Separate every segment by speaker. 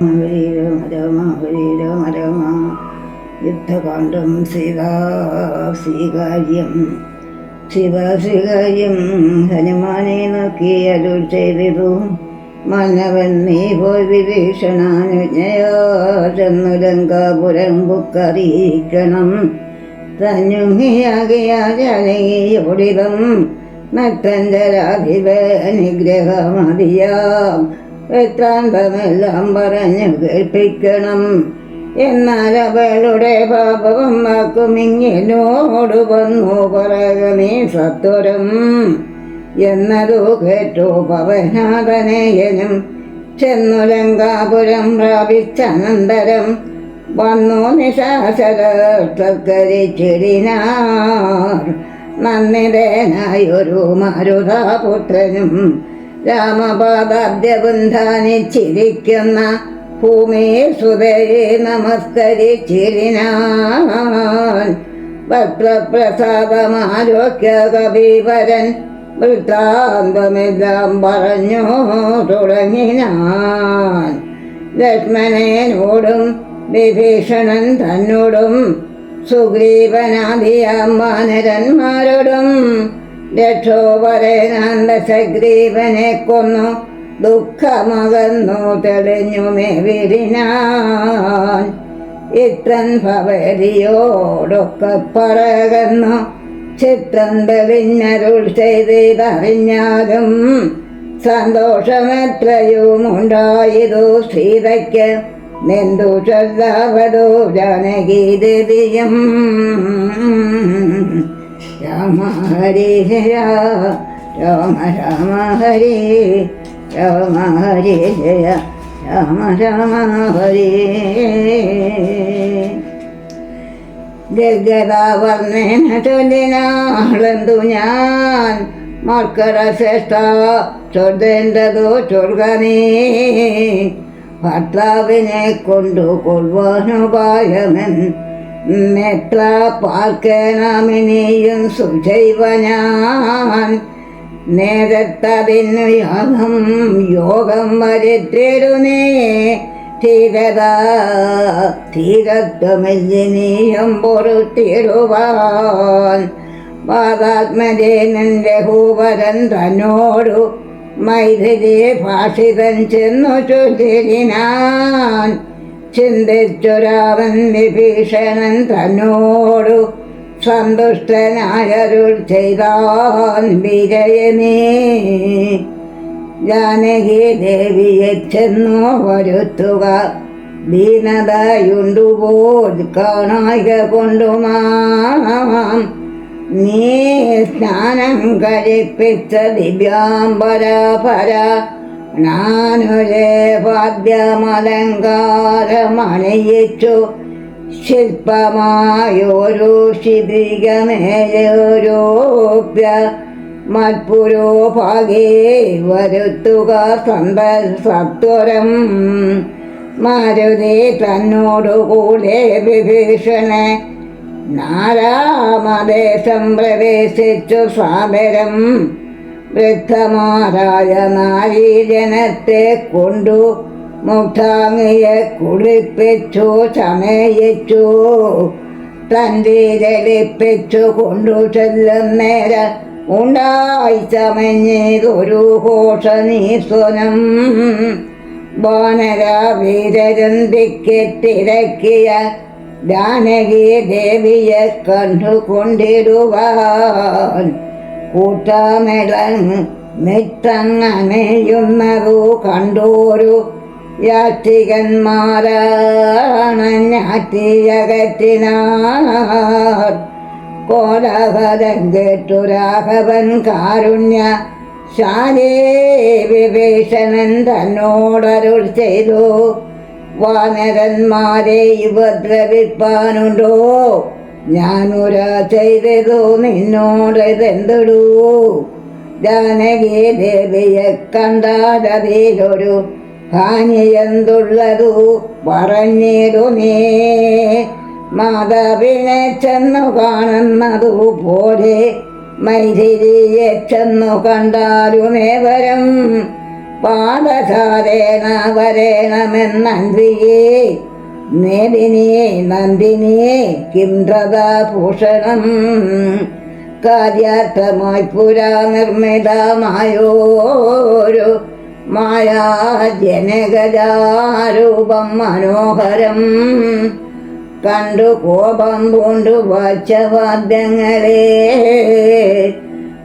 Speaker 1: ഹരി രാമ രാമ ഹരി രാമ രാമ. യുദ്ധകാന്ഡം സ്വീകാര്യം സ്വീകാര്യം. ഹനുമാനെ നോക്കി അരുൾ ചെയ്തിതു, മന്നവൻ നീ പോയി വിഭീഷണാനുജ്ഞയോ ചെന്നു ലങ്കാപുരം ബുക്കറിയിക്കണം. തന്നുങ്ങിയാകിയ ജനകിയോടിതം നക്തഞ്ചരാധിപ നിഗ്രഹമതിയാം വൃത്താന്തമെല്ലാം പറഞ്ഞു കേൾപ്പിക്കണം. എന്നാൽ അവളുടെ പാപവും വാക്കുമിങ്ങനോട് വന്നു പറക നീ സത്വരം എന്നതു കേട്ടു പവനാഥനേയനും ചെന്നു ലങ്കാപുരം പ്രാപിച്ചനന്തരം വന്നു നിശാചരകരിച്ചിടിനാർ. നന്ദിതനായൊരു മരുതാപുത്രനും രാമപാദാബ്ജവും ധാനിച്ചിരിക്കുന്ന ഭൂമിയെ സുതയെ നമസ്കരിച്ചിരിനാൻ. ഭക്തപ്രസാദമാരോഗ്യ കവിവരൻ വൃത്താന്തമെല്ലാം പറഞ്ഞു തുടങ്ങിനാൻ. ലക്ഷ്മണനോടും വിഭീഷണൻ തന്നോടും സുഗ്രീവനാദിയാം വാനരന്മാരോടും രക്ഷോപരനാന്തസഗ്രീവനെ കൊന്നു ദുഃഖമകന്നു തെളിഞ്ഞു മേവിരിനാൻ. ഇത്രൻ ഭവതിയോടൊക്കെ പറകന്നു ചിത്രം തെളിഞ്ഞരുൾ ചെയ്തറിഞ്ഞാലും സന്തോഷമെത്രയും ഉണ്ടായതു സീതയ്ക്ക് നെന്തു ചൊല്ലാവതോ ജാനകി ദേവിയും. രാമ ഹരി ജയ രാമ രാമ ഹരി രാമ ഹരി ജയ രാമ രാമ ഹരി. ഗഗതാവർണ്ണേന ചൊല്ലിനാളെന്തു ഞാൻ മർക്കട ശ്രേഷ്ഠ ചൊല്ലേണ്ടതോ ചൊൽകനീ. ഭർത്താവിനെ കൊണ്ടുകൊള്ളുവാനുപായമെൻ എത്ര പാർക്കനാമിനിയും സുജൈവനാൻ. നേരത്തതിന്നു യോഗം വരുത്തിടുന്നേ ധീരത്വമില്ലിനീയും പൊറുത്തിടുവാൻ. വാദാത്മജേനൻ രഘുവരൻ തന്നോടു മൈഥിലി ഭാഷിതൻ ചെന്നു ചൊല്ലിനാൻ. ചിന്തിച്ചു രാമൻ വിഭീഷണൻ തന്നോടു സന്തുഷ്ടനായരുൾ ചെയ്താൻ വിജയമേ. ജാനകി ദേവിയെ ചെന്നു വരുത്തുക ദീനതയുണ്ടുപോൽ കാണായ കൊണ്ടുമാം. നീ സ്നാനം കഴിപ്പിച്ച ദിവ്യാംബരപര നാനുരേ പാദ്യമലങ്കാരമണിയിച്ചു ശില്പമായൊരു ശിബികമേയോരോപ്യ മത്പുരോഭാഗേ വരുത്തുക സത്വരം. മാരുതി തന്നോടുകൂടെ വിഭീഷണെ നാരാമദേശം പ്രവേശിച്ചു സാദരം വൃദ്ധമാരായ നാരീജനത്തെ കൊണ്ടു മുക്താങ്ങിയെ കുളിപ്പിച്ചു ചമയിച്ചു തൻ്റെ ജലിപ്പിച്ചു കൊണ്ടു ചെല്ലുന്നേര ഉണ്ടായി ചമഞ്ഞതൊരു ഘോഷനീസ്വനം. വാനര വീരരന്തിക്കെത്തിരക്കിയ ജാനകി ദേവിയെ കണ്ടുകൊണ്ടിടുവാൻ കൂട്ടമിളങ്ങ് മിത്തങ്ങനെയുന്നതു കണ്ടോരു യാത്രികന്മാരാണഞ്ഞാറ്റിയകറ്റിനാർ. കോലാഹലം കേട്ടു രാഘവൻ കാരുണ്യ ശാലേ വിഭീഷണൻ തന്നോടരുൾ ചെയ്തു, വാനരന്മാരെ ഉപദ്രവിപ്പാനുണ്ടോ? ഞാനുര ചെയ്തതു നിന്നോടിതെന്തിടൂ? ജാനകി ദേവിയെ കണ്ടാലതിലൊരു ഹാനിയെന്തുള്ളതു പറഞ്ഞിടു നീ. മാതാവിനെ ചെന്നു കാണുന്നതു പോലെ മൈഥിലിയെ ചെന്നു കണ്ടാലുമേവരം പാദസാരേണ വരേണമെന്നന്ത്രിയേ നേദിനിയെ നന്ദിനിയെ കിംദ്രതാഭൂഷണം കാര്യാർത്ഥമായി പുരാ നിർമ്മിതമായോരു മായാജനകജാരൂപം മനോഹരം കണ്ടു കോപം പൂണ്ടു വാച്ചവാദ്യങ്ങളെ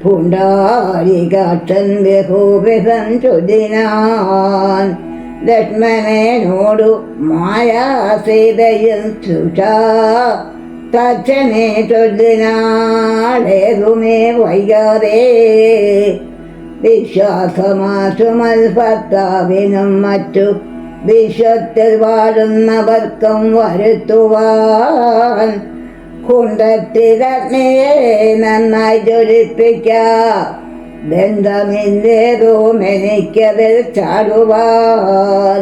Speaker 1: പുണ്ടാരികാട്ടൻ ബഹുവിധം ചൊല്ലിനാൻ ലക്ഷ്മണനോടു മായാസീതയും സുഷാ തച്ചനെ ചൊല്ലിനാളേതുമേ വൈകാതെ വിശ്വാസമാറ്റുമൽ ഭർത്താവിനും മറ്റു വിശ്വത്തിൽ വാഴുന്നവർക്കും വരുത്തുവാൻ കുണ്ടത്തിലഗ്നിയെ നന്നായി ജ്വലിപ്പിക്കാം ബന്ധമില്ലേതും എനിക്കതിൽ ചാടുവാൻ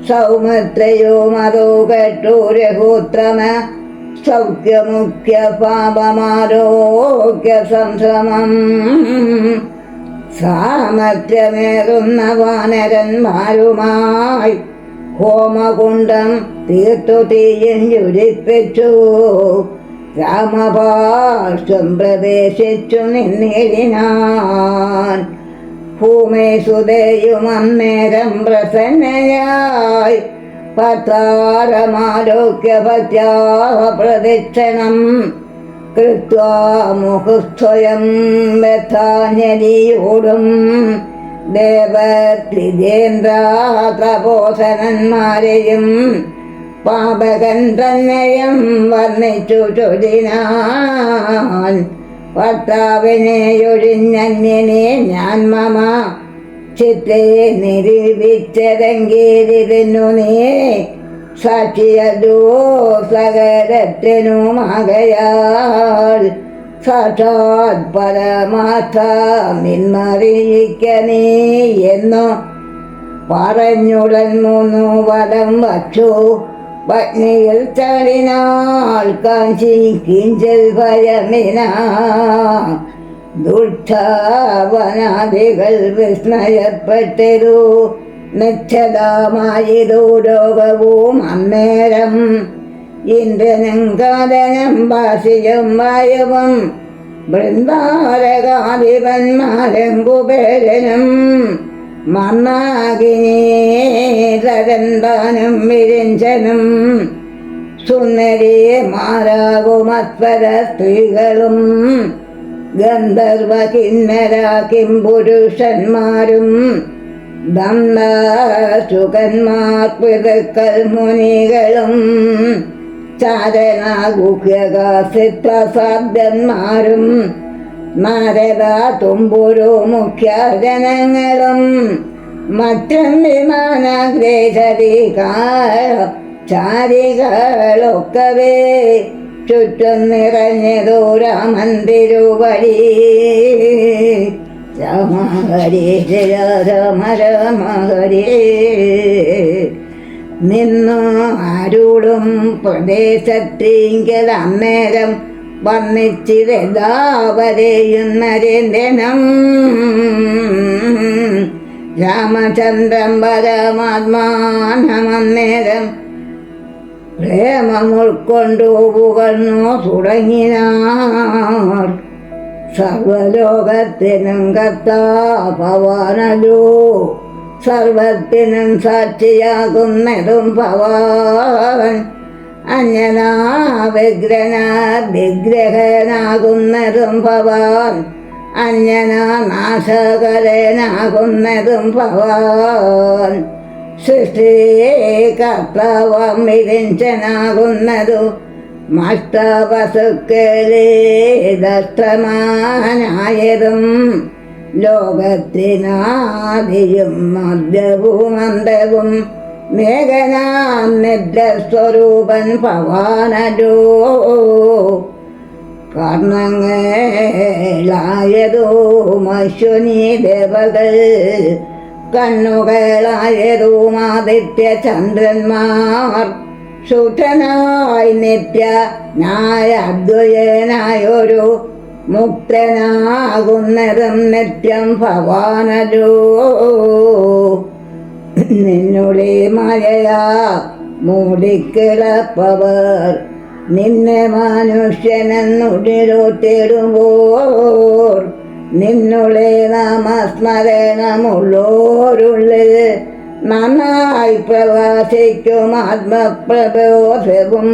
Speaker 1: സൗമിത്രയും അതോ കേട്ടു രഘുത്രമ സൗഖ്യമുഖ്യ പാപമാരോഗ്യ സംശ്രമം സാമർത്ഥ്യമേറുന്ന വാനരന്മാരുമായി ഹോമകുണ്ടം തീർത്തു തീയും ജ്വലിപ്പിച്ചു രാമപാർശ്വം പ്രവേശിച്ചു നിന്നിടിനാൻ ഭൂമേസുതയും അന്നേരം പ്രസന്നയായി പത്താരമാലോക്യഭക്ത്യാ പ്രദക്ഷിണം കൃത്വാ മുഖസ്വയം വ്യഥാഞ്ജലിയോടും ദേവത്രിജേന്ദ്ര തപോധനന്മാരെയും പാപകൻ തന്നെയും വർണ്ണിച്ചു ചൊല്ലിനാൻ ഭർത്താവിനെ ഒഴിഞ്ഞന്യനെ ഞാൻ മമ ചിത്തെ നിരൂപിച്ചതെങ്കിലിരുന്നു നീ സാക്ഷിയതോ സകലത്തിനുമാകയാൽ സാക്ഷാത് പരമാർത്ഥ നിന്നറിയിക്ക നീ എന്നു പറഞ്ഞുടൻ മൂന്നു വലം വച്ചു പത്നിയിൽ ചാടിനാൾ കാഞ്ചി കിഞ്ചൽ ഭയമിന ദുഷ്ടവനാദികൾ വിസ്മയപ്പെട്ടതു നിശ്ചലമായതോ രോഗവും അന്നേരം ഇന്ദ്രനും കാലനും വാസിയും വായുവും ബൃന്ദാരകാധിപന്മാരും കുബേരനും മന്നാകിനീരന്താനും വിരിഞ്ചനും സുന്ദരിമാരാകുമത്വര സ്ത്രീകളും ഗന്ധർവ കിന്നര കിംപുരുഷന്മാരും ദന്തസുകന്മാർ പിതൃക്കൾ മുനികളും ചാരണഗുഹ്യകാസിത്രസാധ്യന്മാരും നാരദ തുമ്പുരു മുഖ്യ ജനങ്ങളും മറ്റും വിമാനഗ്രേശരികാരികളൊക്കവേ ചുറ്റും നിറഞ്ഞതോ രാമന്തിരുവഴി രാമ ഹരേ ജയ രാമ രാമ ഹരേ നിന്നു ആരൂടും പ്രദേശത്തിങ്കൽ അന്നേരം വർണ്ണിച്ചിരെല്ലാവരെയും നരേന്ദ്രനം രാമചന്ദ്രൻ പരമാത്മാനമന്നേരം പ്രേമം ഉൾക്കൊണ്ടു പുകഴ്ന്നു തുടങ്ങിനാർ സർവലോകത്തിനും കർത്താഭവാനല്ലോ സർവത്തിനും സാക്ഷിയാകുന്നതും ഭവാൻ അഞ്ജനാ വിഗ്രഹനാകുന്നതും ഭവാൻ അഞ്ജനാ നാശകരനാകുന്നതും ഭവാൻ സൃഷ്ടികർത്താവാം വിരിഞ്ചനാകുന്നതു മഷ്ടവസുക്കളെ ദഷ്ടമാനായതും ലോകത്തിനാദിയും മദ്യവും അന്തവും മേഘനാം നിദ്രസ്വരൂപൻ ഭവാനോ കർണങ്ങളായതോ അശ്വനീ ദേവകൾ കണ്ണുകളായതും ആദിത്യ ചന്ദ്രന്മാർ ശുദ്ധനായി നിത്യ ന്യായ അദ്വയനായൊരു മുക്തനാകുന്നതും നിത്യം ഭവാനല്ലോ. നിന്നുടെ മഴയാ മൂടിക്കിളപ്പവർ നിന്നെ മനുഷ്യനെന്നുടിരോ തേടുമ്പോൾ നിന്നുടെ നാമസ്മരണമുള്ളോരുള്ളിൽ നന്നായി പ്രവാസിക്കും ആത്മപ്രബോധവും.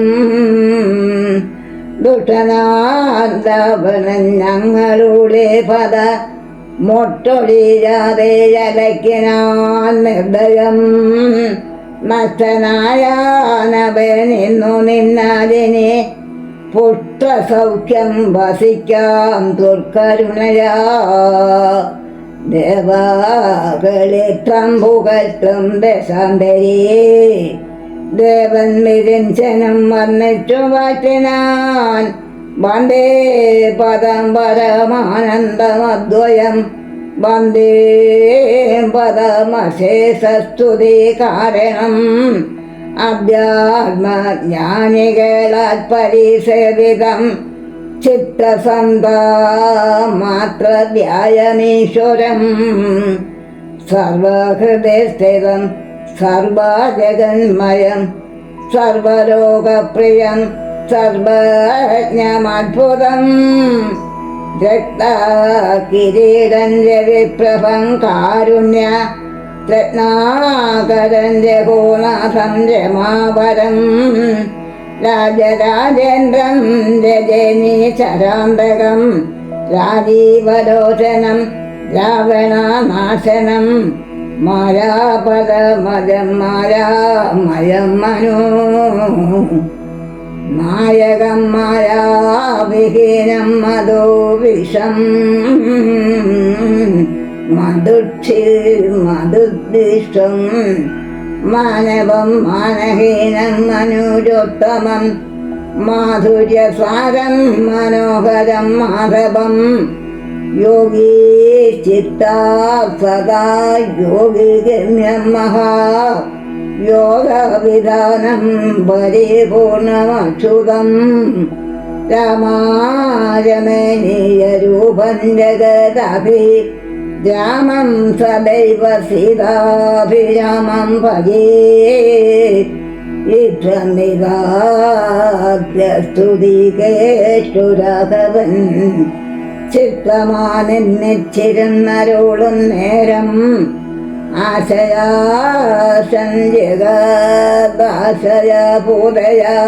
Speaker 1: ദുഷ്ടനാന്തവനൻ ഞങ്ങളുടെ പദ മൊട്ടൊഴിയാതെ അലക്കിനാൻ നിർദ്ദയം. നഷ്ടനായാനവനിന്നു നിന്നാലിനെ പുത്രസൗഖ്യം വസിക്കാം ദുർക്കരുണയാ. ദേവാകളിത്രം പുകഴ്ത്തും ദശാന്തരേ ദേവൻ വിരിഞ്ചനം വർണ്ണിച്ചു വാറ്റിനാൻ. വന്ദേ പദം പരമാനന്ദമദ്വയം വന്ദേ പദമശേഷസ്തുതി കാരണം. അധ്യാത്മജ്ഞാനികളാൽ പരിസേവിതം ചിത്തസന്താ മാത്ര ധ്യായമീശ്വരം. സർവഹൃദയസ്ഥിതം സർവജഗന്മയം സർവലോകപ്രിയം സർവജ്ഞമദ്ഭുതം. രക്തകിരീടന്റെ വിപ്രഭം കാരുണ്യ രത്നാകരന്റെ ഗോനാഥം രമാവരം. രാജരാജേന്ദ്രം രജനീ ചരാന്തകം രാജീവലോചനം രാവണനാശനം. മായാപദമജം മായാമയം മനോ നായകം മായാവിഹീനം മധോ വിഷം. മധുദ്ദിഷ്ടം മാനവം മാനഹീനം മനുജോത്തമം. മാധുര്യസാരം മനോഹരം മാധവം. യോഗീ ചിത്താ സദാ യോഗി ഗമ്യം മഹാ യോഗവിധാനം പരിപൂർണമച്യുതം. രാമാരമണീയരൂപം ജഗദഭി രാമം സദൈവ സീതാഭിരാമം ഭജേ. യുദ്ധനിരാദ്യസ്തുതി കേട്ടു രാഘവൻ ചിത്തമാനിച്ചിരുന്നരോളും നേരം. ആശയാസഞ്ജഗദാശയ പൂതയാ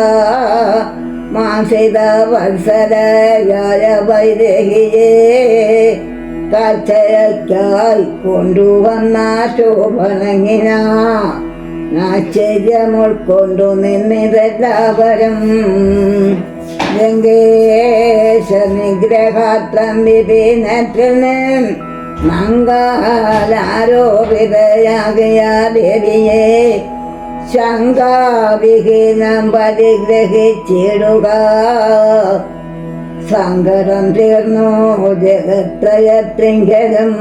Speaker 1: മാസിത വത്സരയായ വൈദേഹിയെ കാഴ്ചയ്ക്കായി കൊണ്ടുവന്ന ശോഭനങ്ങിന ആശ്ചര്യം നിന്നിതെല്ലാവരും. ലങ്കേശ നിഗ്രഹാത്രം വിപിനത്തിൽ മംഗലാരോപിതയാകിയ ദേവിയെ ശങ്കാവിഹീനം പരിഗ്രഹിച്ചിടുക. സങ്കടം തീർന്നു ജഗത്രയത്രിങ്കലും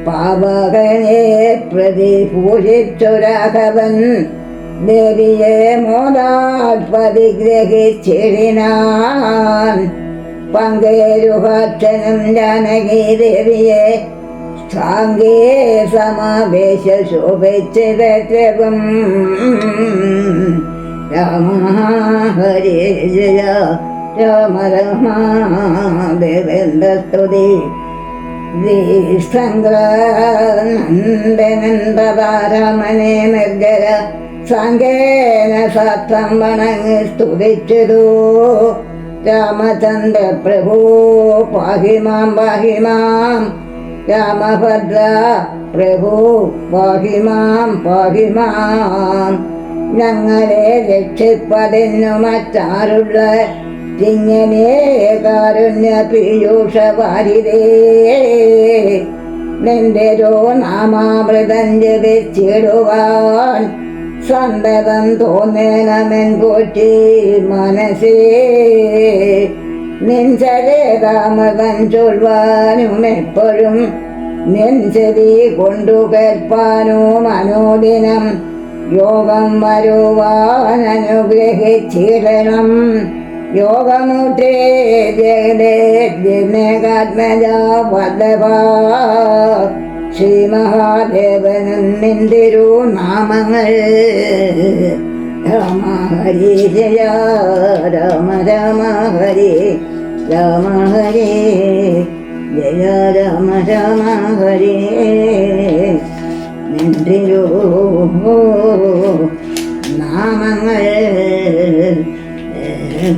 Speaker 1: പാവകനെ പ്രതി പൂജിച്ചു രാഘവൻ. ദേവിയെ മോദാൽ പരിഗ്രഹിച്ചിടിനാൻ. പങ്കേരുഹാക്ഷനും ജാനകി ദേവിയെ സാങ്കേ സമാവേശ ശോഭിച്ചിതവും. രാമ ഹരേ ജയ രാമ രമ ദേവേന്ദ്രസ്തുതി. നന്ദനന്ദതാരമനെ നിർജര സാങ്കേന സാത്രം വണങ്ങി സ്തുതിച്ചതു. രാമചന്ദ്ര പ്രഭു പാഹിമാം പാഹിമാം. രാമഭദ്ര പ്രഭു പാഹിമാം പാഹിമാം. ഞങ്ങളെ രക്ഷിപ്പതിന്നു മറ്റാരുള്ള ഇങ്ങനെ കാരുണ്യ പീയൂഷ വാരിതേ. നിന്റെ നാമാമൃതം ജപിച്ചിടുവാൻ സന്തതം തോന്നേനമെൻ പോറ്റി മനസ്സേ. നിൻ ചരിതാമൃതം ചൊല്ലുവാനും എപ്പോഴും നിൻ ചെവി കൊണ്ടു കേൾപ്പാനും മനോദിനം യോഗം വരുവാൻ അനുഗ്രഹിച്ചിടണം. യോഗമൂർത്തേ ജഗദേകാത്മജ വല്ലഭ ശ്രീ മഹാദേവനും നിന്തിരു നാമങ്ങൾ രാമ ഹരി ജയ രാമ രാമ ഹരി രാമ ഹരി ജയ രാമ രാമ ഹരി നിന്തിരു നാമങ്ങൾ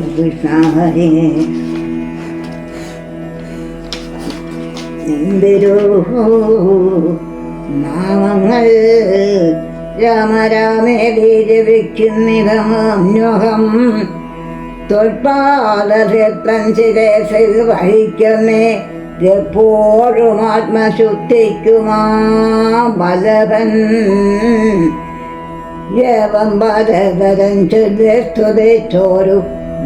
Speaker 1: കൃഷ്ണ ഹരി നിന്തിരു നാമങ്ങൾ രാമ രാമേതി ജപിക്കുന്നിതമന്യോഹം തൊൽപാദക്ഷേത്രം ശിരസിൽ വഹിക്കുന്നേ എപ്പോഴും ആത്മശുദ്ധിക്കുമാ ബലവൻ ഏവം ബലധരൻ ചൊല്ലിസ്തുതിച്ചോരു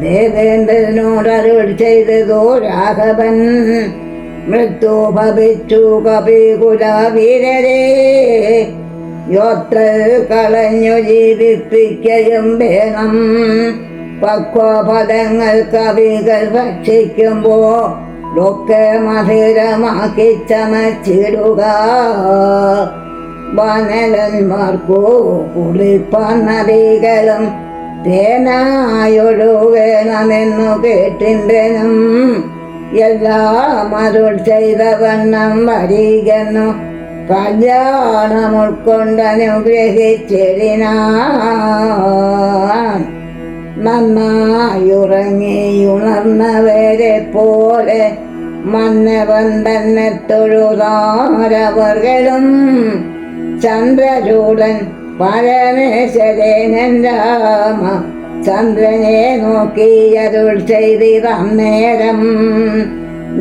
Speaker 1: ദേവേന്ദ്രനോടരുൾ ചെയ്തതോ രാഘവൻ മൃത്യു ഭവിച്ചു കപികുലവീരരെ യോത്ര കളഞ്ഞു ജീവിപ്പിക്കയും വേണം പക്വഫലങ്ങൾ കവികൾ ഭക്ഷിക്കുമ്പോ ഒക്കെ മധുരമാക്കി ചമച്ചിടുക വനലന്മാർക്കു കുളിപ്പാൻ നദികളും തേനായൊഴുകണമെന്നു കേട്ടിണ്ടെന്നും എല്ലാം അരുൾ ചെയ്ത വണ്ണം വരികെന്നു കല്യാണം ഉൾക്കൊണ്ടനുഗ്രഹിച്ചിടിനാൻ നന്നായുറങ്ങിയുണർന്നവരെ പോലെ മന്നവൻ തന്നെ തൊഴുതാരവർകളും ചന്ദ്രചൂടൻ പരമേശ്വരനൻ രാമ ചന്ദ്രനെ നോക്കിയരുൾ ചെയ്തിതന്നേരം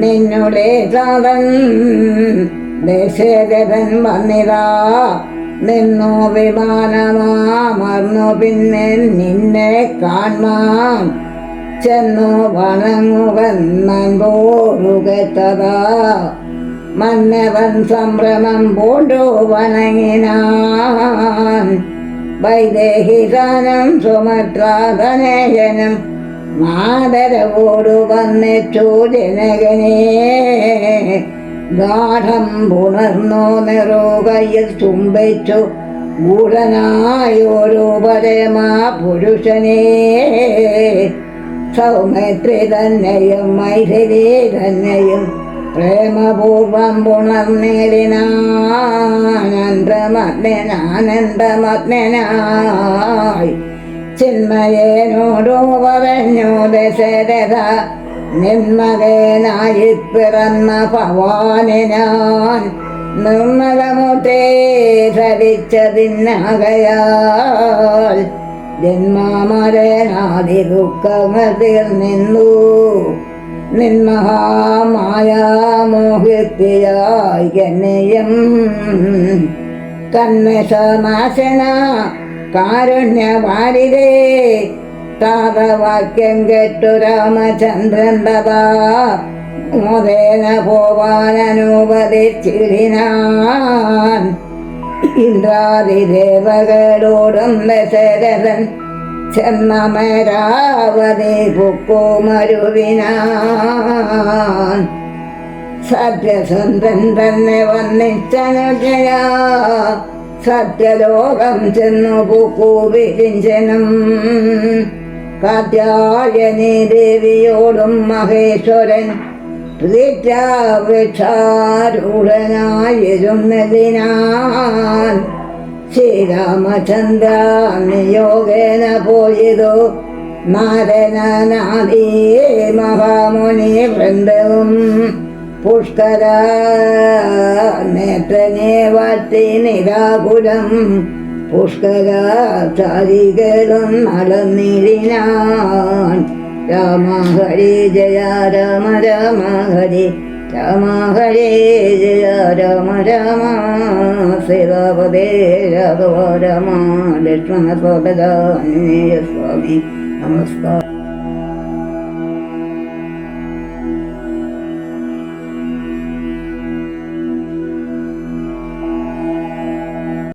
Speaker 1: നിന്നുടെ സാധൻ ദശരഥൻ വന്നിതാ നിന്നു വിമാനമാമർന്നു പിന്നെ നിന്നെ കാൺമാൻ ചെന്നു വണങ്ങുവന്നൻ പോരുകെട്ടതാ മന്നവൻ സംഭ്രമം പൂണ്ടു വണങ്ങിനാൻ വൈദേഹികാനം സുമത്രാധനേയനും മാതരവോടു വന്നിച്ചു ജനകനേ ഗാഠം പുണർന്നു നെറുകയിൽ ചുംബിച്ചു ഗൂഢനായൊരു പരമാ പുരുഷനേ സൗമിത്രി തന്നെയും മൈഥിലി തന്നെയും പ്രേമപൂർവം പുണർന്നേലിനാനന്ദമഗ്നായി ചിന്മയനോടു പറഞ്ഞു ദശരഥ നിന്മകനായി പിറന്ന ഭവാനെ ഞാൻ നിർമ്മലമുട്ടേ ധരിച്ചതിന്നകയാൽ ജന്മാമരനാദി ദുഃഖങ്ങൾ തീർന്നു നിന്മഹാമായാമോഹിത്തിയായി കന്യം കന്മസനാശന കാരുണ്യവാരിതേ താതവാക്യം കേട്ടു രാമചന്ദ്രൻ തഥാ മോദേന പോവാനനുവദിച്ചിടിനാൻ ഇന്ദ്രാദിദേവകളോടും ദശരഥൻ ചെന്നമരാവതി പുക്കുമരുവിനാൻ സത്യസന്ധൻ തന്നെ വന്നിച്ചനുജയാ സത്യലോകം ചെന്നു പുക്കു വിരിഞ്ചനും കാത്യായനി ദേവിയോടും മഹേശ്വരൻ പ്രീത്യാവൃക്ഷാരൂഢനായിരുന്നതിനാൽ ശ്രീരാമചന്ദ്ര നിയോഗേന പോയതോ നാരനാദി മഹാമുനി വൃന്ദവും പുഷ്കര നേത്രനെ വാഴ്ത്തി നിരാകുലം പുഷ്കരാചാരികളും നടന്നിടിനാൻ രാമ ഹരി ജയ രാമ രാമ ഹരി രാമ ഹരി ജയ രാമ രാമ സീതാപദേ രാഘവ രാമ ലക്ഷ്മണ സ്വാമി നമസ്കാരം.